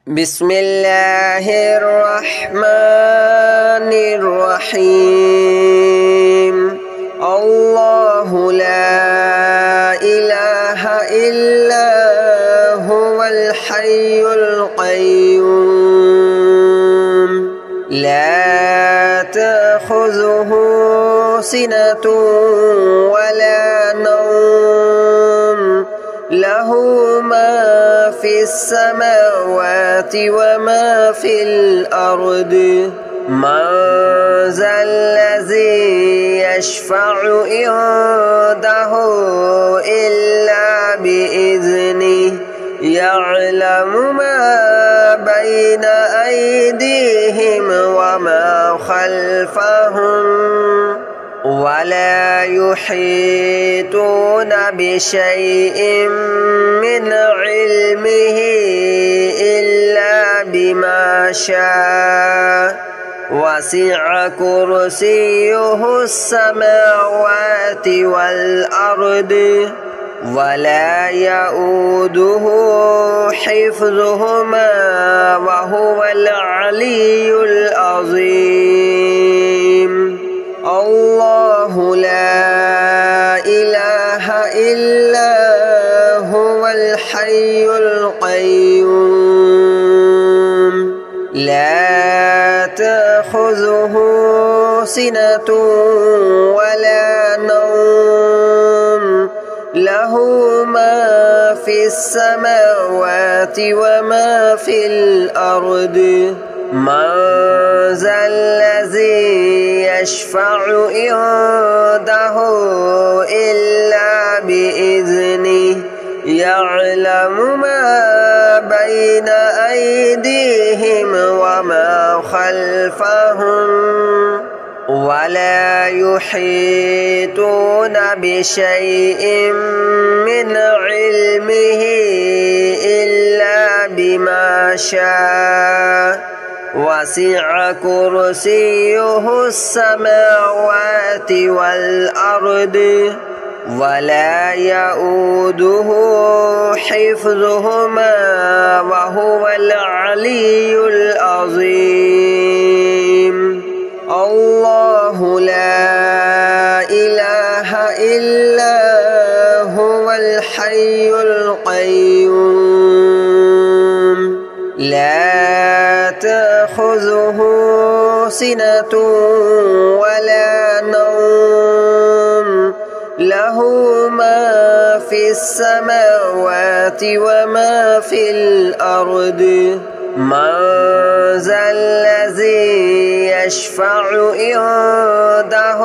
بسم الله الرحمن الرحيم الله لا إله إلا هو الحي القيوم لا تأخذه سنة ولا نوم له ما في السماوات وما في الأرض من ذا الذي يشفع عنده إلا بإذنه يعلم ما بين أيديهم وما خلفهم ولا يحيطون بشيء من علمه إلا بما شاء وسع كرسيه السماوات والأرض ولا يؤوده حفظهما وهو العلي العظيم الله لا إله إلا هو الحي القيوم لا تأخذه سنة ولا نوم له ما في السماوات وما في الأرض من ذا الذي يشفع عنده إلا بإذنه يعلم ما بين أيديهم وما خلفهم ولا يحيطون بشيء من علمه إلا بما شاء وسع كرسيه السماوات والأرض ولا يؤوده حفظهما وهو العلي العظيم الله لا إله إلا هو الحي القيوم لا تأخذه سنة ولا نوم له ما في السماوات وما في الأرض من ذا الذي يشفع عنده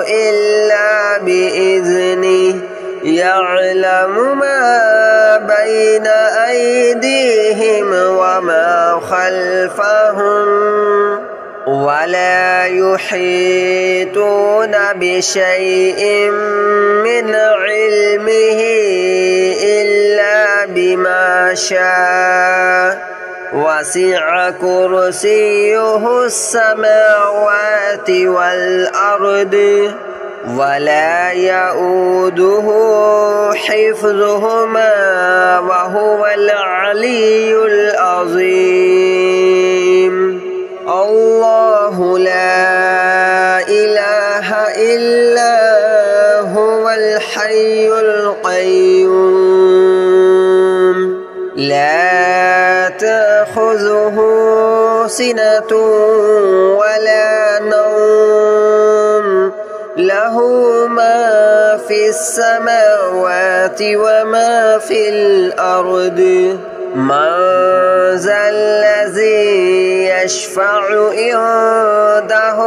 إلا بإذنه يعلم ما بين أيديهم وما خلفهم ولا يحيطون بشيء من علمه إلا بما شاء وسع كرسيه السماوات والأرض ولا يؤوده حفظهما وهو العلي العظيم الله لا إله إلا هو الحي القيوم لا تأخذه سنة ولا نوم له ما في السماوات وما في الأرض من ذا الذي يشفع عنده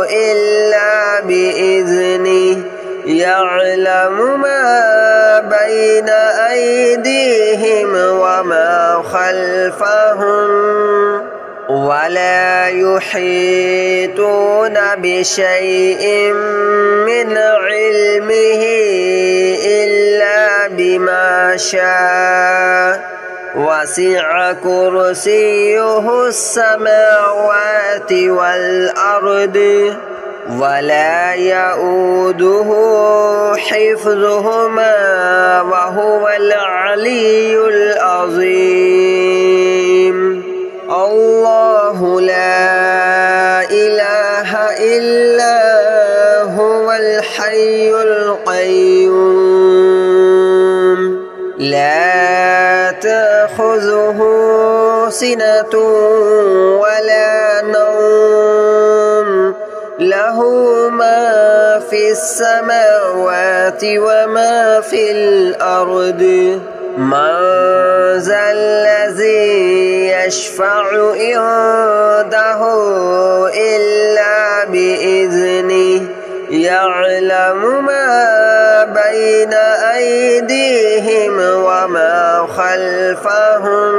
إلا بإذنه يعلم ما بين أيديهم وما خلفهم ولا يحيطون بشيء من علمه إلا بما شاء وسع كرسيه السماوات والأرض ولا يؤوده حفظهما وهو العلي العظيم. تأخذه سنة ولا نوم له ما في السماوات وما في الأرض من ذا الذي يشفع عنده إلا بإذنه يعلم ما بين أيديهم وما خلفهم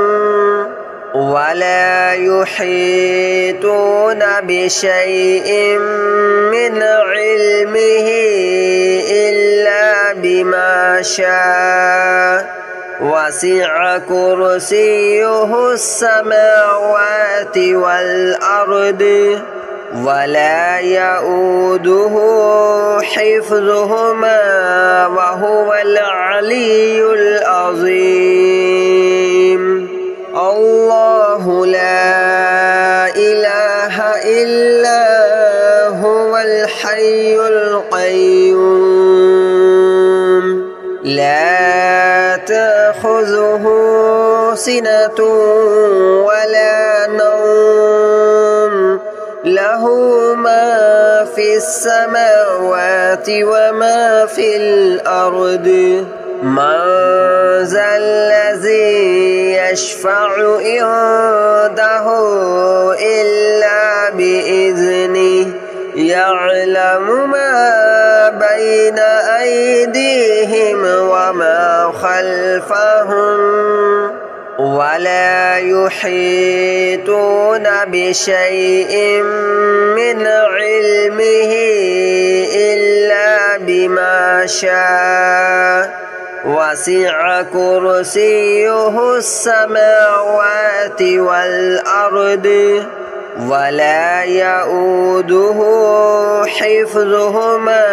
ولا يحيطون بشيء من علمه إلا بما شاء وسع كرسيه السماوات والأرض ولا يؤوده حفظهما وهو العلي العظيم الله لا إله إلا هو الحي القيوم لا تأخذه سنة ولا نوم له ما في السماوات وما في الأرض من ذا الذي يشفع عنده إلا بإذنه يعلم ما بين أيديهم وما خلفهم ولا يحيطون بشيء من علمه إلا بما شاء وسع كرسيه السماوات والأرض ولا يؤوده حفظهما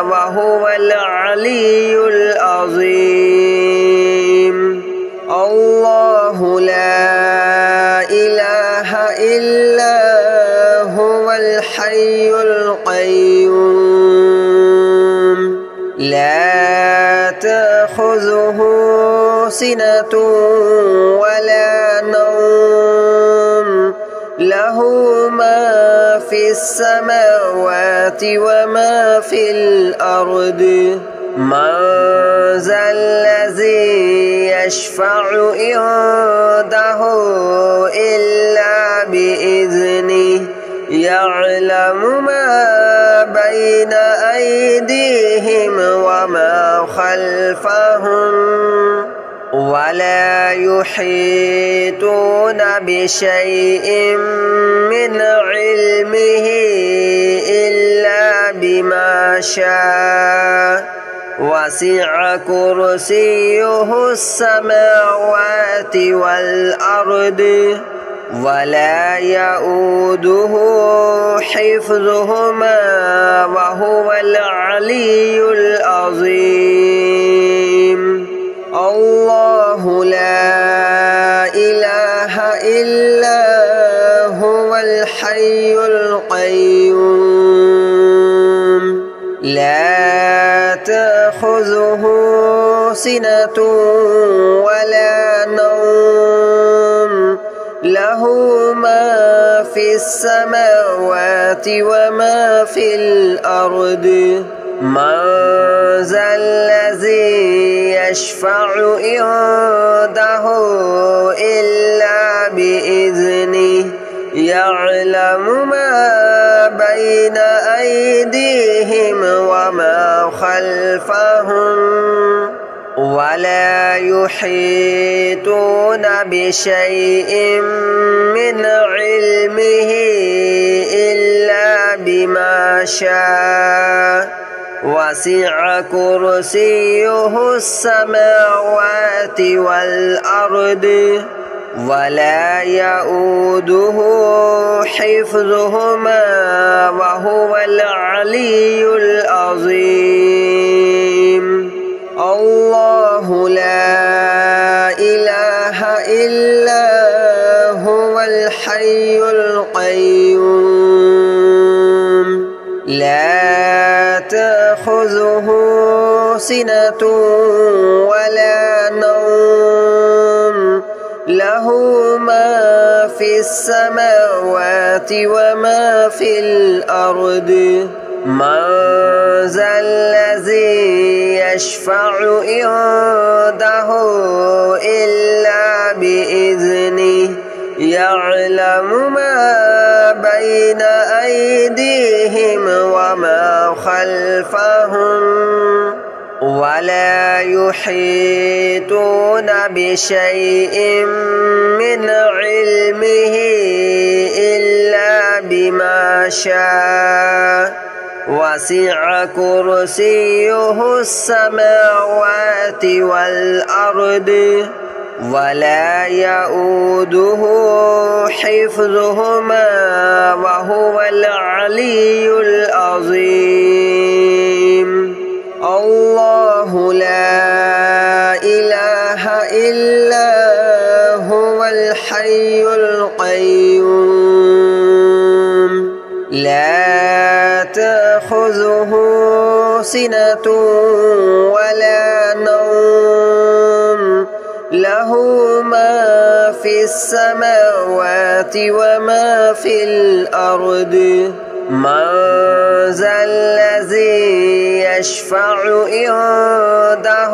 وهو العلي العظيم الله لا إله إلا هو الحي القيوم لا تأخذه سنة ولا نوم له ما في السماوات وما في الأرض من ذا الذي يشفع عنده إلا بإذنه يعلم ما بين أيديهم وما خلفهم ولا يحيطون بشيء من علمه إلا بما شاء وسع كرسيه السماوات والأرض ولا يؤوده حفظهما وهو العلي العظيم الله لا إله إلا هو الحي القيوم لا تأخذه سنة ولا نوم له ما في السماوات وما في الأرض من ذا الذي يشفع عنده إلا بإذنه يعلم ما بين أيديهم وما خلفهم ولا يحيطون بشيء من علمه إلا بما شاء وسع كرسيه السماوات والأرض ولا يؤوده حفظهما وهو العلي العظيم الله لا إله إلا هو الحي القيوم لا تأخذه سنة ولا نوم له له ما في السماوات وما في الأرض من ذا الذي يشفع عنده إلا بإذنه يعلم ما بين أيديهم وما خلفهم ولا يحيطون بشيء من علمه إلا بما شاء وسع كرسيه السماوات والأرض ولا يؤوده حفظهما وهو العلي العظيم الله لا إله إلا هو الحي القيوم لا تأخذه سنة ولا نوم له ما في السماوات وما في الأرض من ذا الذي يشفع عنده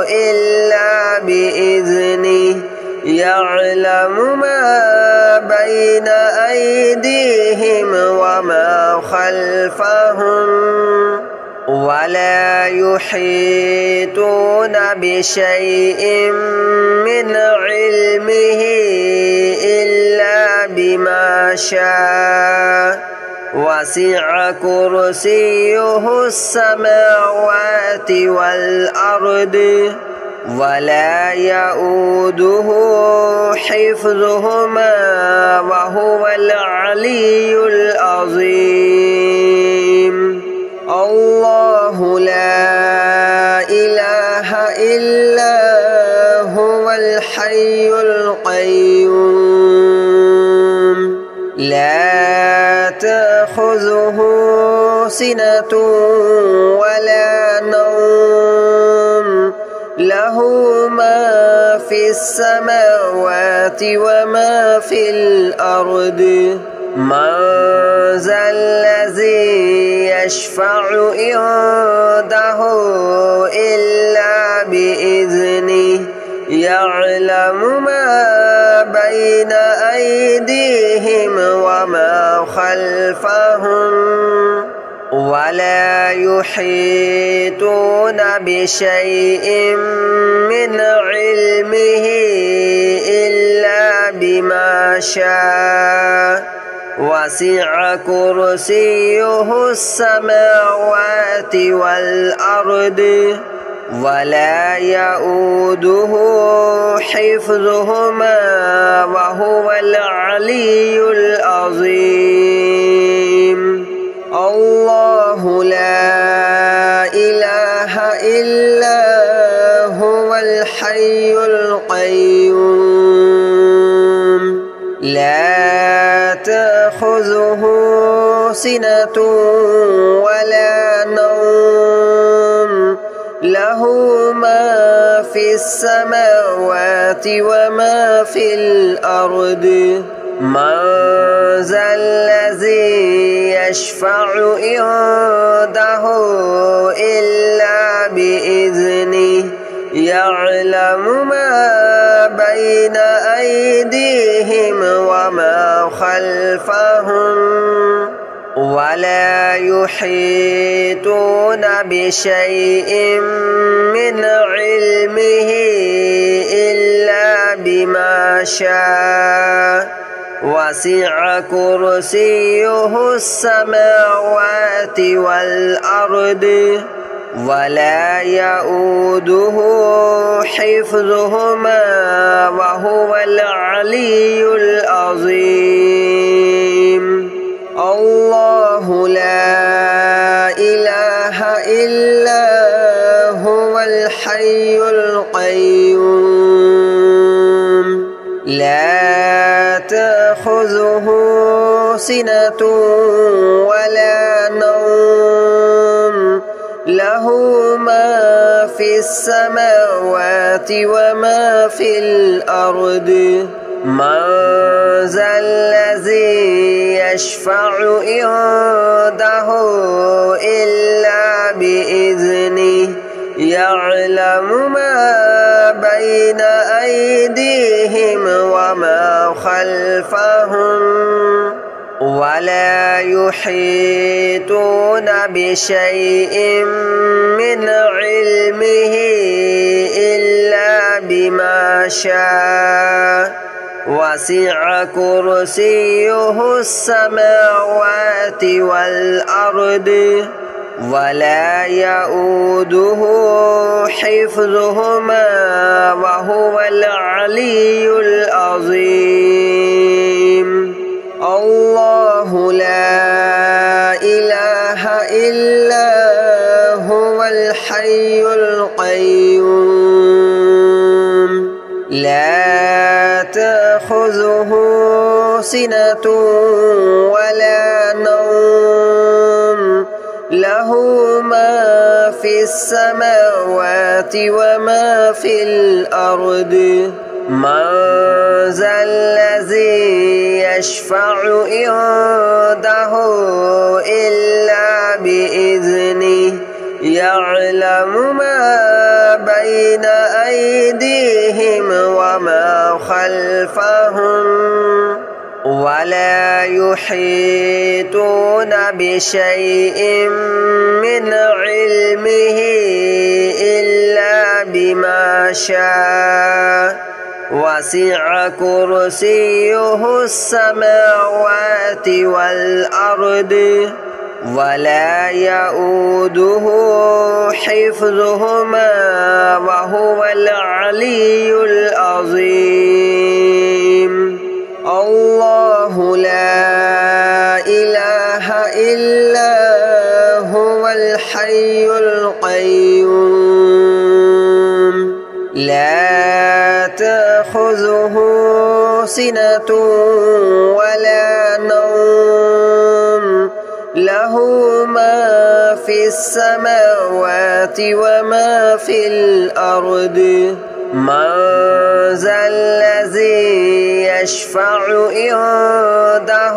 إلا بإذنه يعلم ما بين أيديهم وما خلفهم ولا يحيطون بشيء من علمه إلا بما شاء وسع كرسيه السماوات والأرض ولا يؤوده حفظهما وهو العلي العظيم الله لا إله إلا هو الحي القيوم لا تأخذه سنة ولا نوم له ما في السماوات وما في الأرض من ذا الذي يشفع عنده إلا بإذنه يعلم ما بين أيديهم وما خلفهم ولا يحيطون بشيء من علمه إلا بما شاء وسع كرسيه السماوات والأرض ولا يؤوده حفظهما وهو العلي العظيم الله لا إله إلا هو الحي القيوم لا تأخذه سنة ولا نوم له ما في السماوات وما في الأرض من ذا الذي يشفع عنده إلا بإذنه يعلم ما بين أيديهم وما خلفهم ولا يحيطون بشيء من علمه إلا بما شاء وسع كرسيه السماوات والأرض ولا يؤوده حفظهما وهو العلي العظيم الله لا إله إلا هو الحي القيوم لا تأخذه سنة ولا نوم له ما في السماوات وما في الأرض من ذا الذي يشفع عنده إلا بإذنه يعلم ما بين أيديهم وما خلفهم ولا يحيطون بشيء من علمه إلا بما شاء وسع كرسيه السماوات والأرض ولا يؤوده حفظهما وهو العلي العظيم الله لا إله إلا هو الحي القيوم لا تأخذه سنة ولا نوم له ما في السماوات وما في الأرض من ذا الذي يشفع عنده إلا بإذنه يعلم ما بين أيديهم وما خلفهم ولا يحيطون بشيء من علمه إلا بما شاء وسع كرسيه السماوات والأرض ولا يؤوده حفظهما وهو العلي العظيم الله لا إله إلا هو الحي القيوم لا تأخذه سنة ولا نوم له ما في السماوات وما في الأرض من ذا الذي يشفع عنده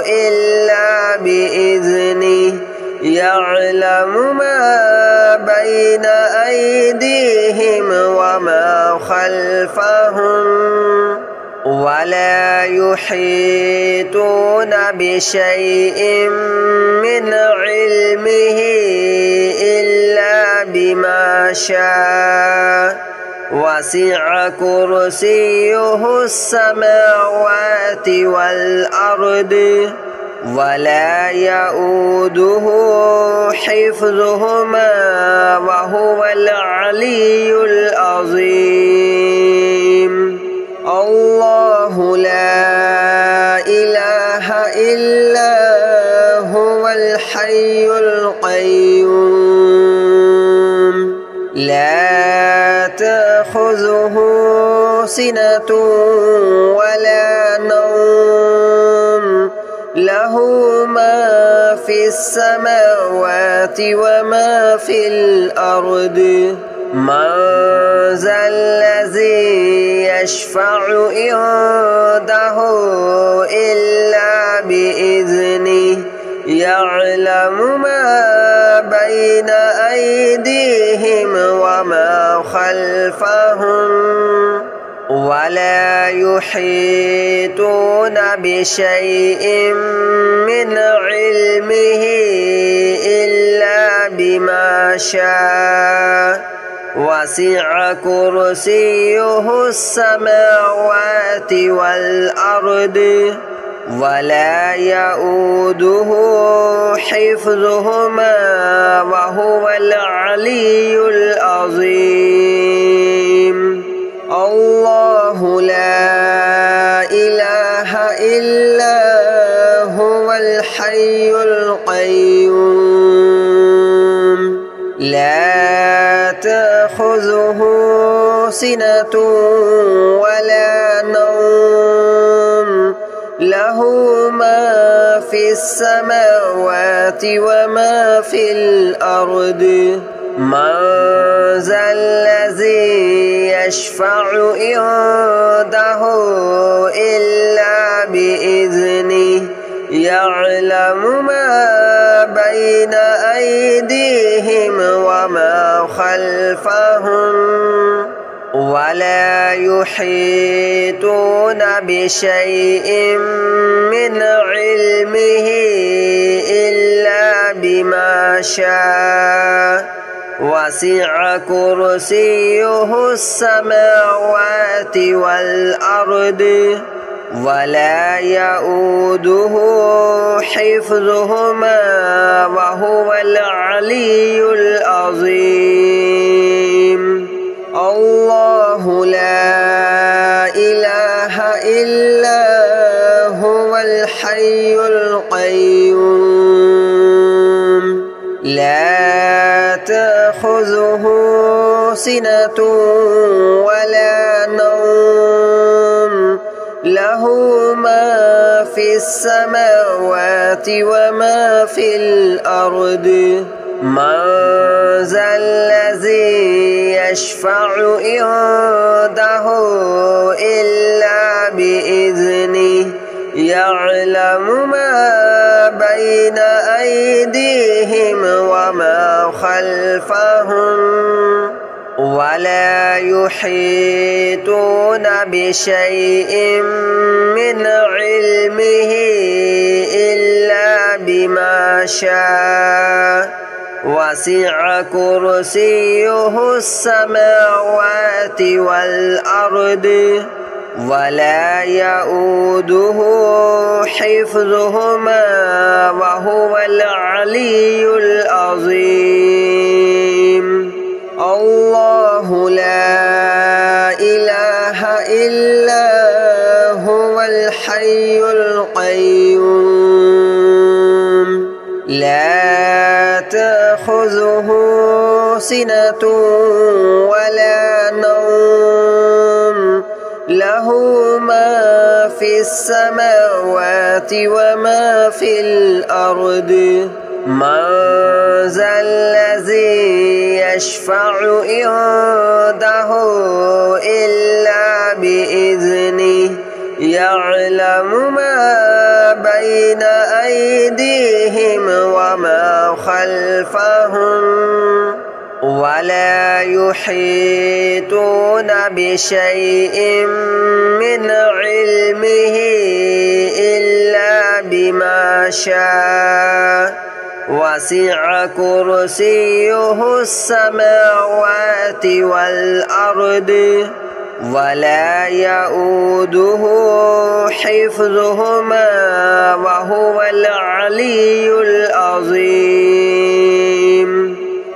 إلا بإذنه يعلم ما بين أيديهم وما خلفهم ولا يحيطون بشيء من علمه إلا بما شاء وسع كرسيه السماوات والأرض ولا يؤوده حفظهما وهو العلي العظيم الله لا إله إلا هو الحي القيوم لا تأخذه سنة ولا نوم له ما في السماوات وما في الأرض من ذا الذي يشفع عنده إلا بإذنه يعلم ما بين أيديهم وما خلفهم ولا يحيطون بشيء من علمه إلا بما شاء وسع كرسيه السماوات والأرض ولا يؤوده حفظهما وهو العلي العظيم الله لا إله إلا هو الحي القيوم لا تأخذه سنة ولا نوم له ما في السماوات وما في الأرض من ذا الذي يشفع عنده إلا بإذنه يعلم ما بين أيديهم وما خلفهم ولا يحيطون بشيء من علمه إلا بما شاء وسع كرسيه السماوات والأرض ولا يؤوده حفظهما وهو العلي العظيم الله لا إله إلا هو الحي القيوم لا تأخذه سنة ولا نوم له ما في السماوات وما في الأرض من ذا الذي يشفع عنده إلا بإذنه يعلم ما بين أيديهم وما خلفهم ولا يحيطون بشيء من علمه إلا بما شاء وسع كرسيه السماوات والأرض ولا يؤوده حفظهما وهو العلي العظيم الله لا إله إلا هو الحي القيوم لا تأخذه سنة ولا نوم له ما في السماوات وما في الأرض من ذا الذي يشفع عنده إلا بإذنه يعلم ما بين أيديهم وما خلفهم ولا يحيطون بشيء من علمه إلا بما شاء وسع كرسيه السماوات والأرض ولا يؤوده حفظهما وهو العلي العظيم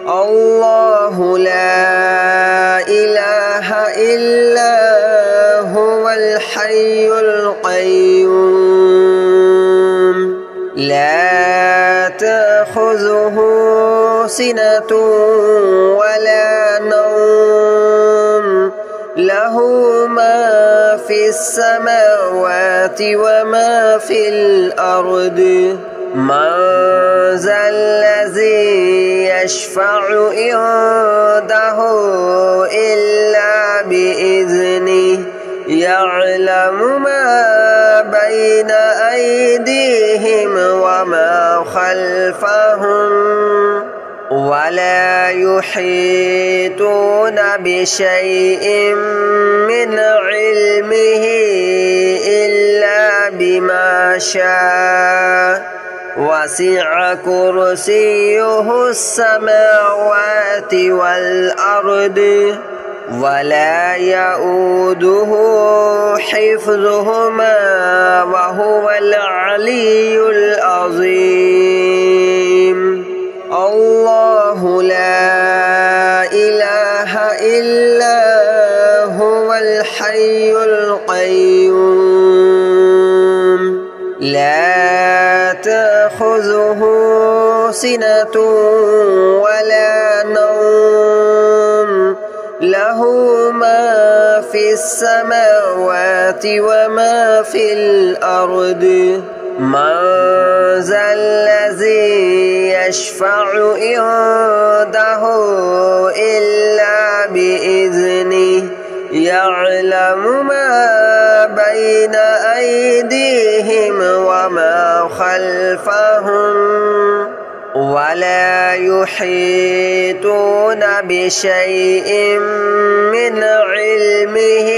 الله لا إله إلا هو الحي القيوم لا تأخذه سنة ولا نوم له ما في السماوات وما في الأرض من ذا الذي يشفع عنده إلا بإذنه يعلم ما بين أيديهم وما خلفهم ولا يحيطون بشيء من علمه إلا بما شاء وسع كرسيه السماوات والأرض ولا يؤوده حفظهما وهو العلي العظيم الله لا إله إلا هو الحي القيوم لا تأخذه سنة ولا نوم له ما في السماوات وما في الأرض من ذا الذي يشفع عنده إلا بإذنه يعلم ما بين أيديهم وما خلفهم ولا يحيطون بشيء من علمه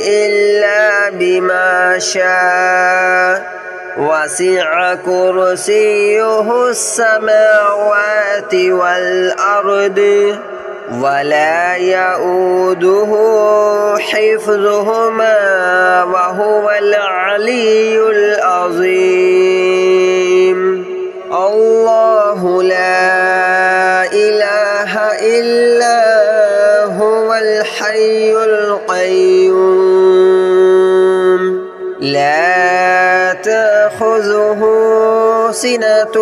إلا بما شاء وسع كرسيه السماوات والأرض ولا يؤوده حفظهما وهو العلي العظيم الله لا إله إلا هو الحي القيوم لا تأخذه سنة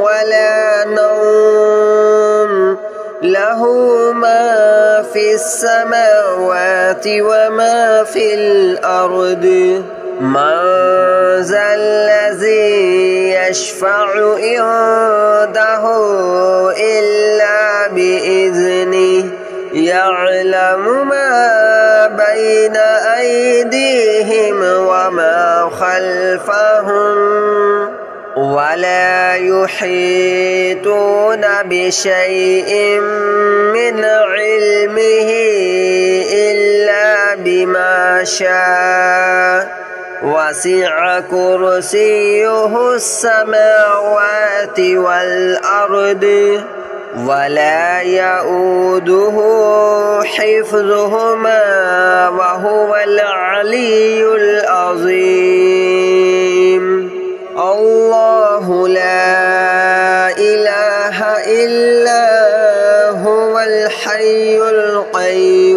ولا نوم له ما في السماوات وما في الأرض من ذا الذي يشفع عنده إلا بإذنه يعلم ما بين أيديهم وما خلفهم ولا يحيطون بشيء من علمه إلا بما شاء وسع كرسيه السماوات والأرض ولا يؤوده حفظهما وهو العلي العظيم الله لا إله إلا هو الحي القيوم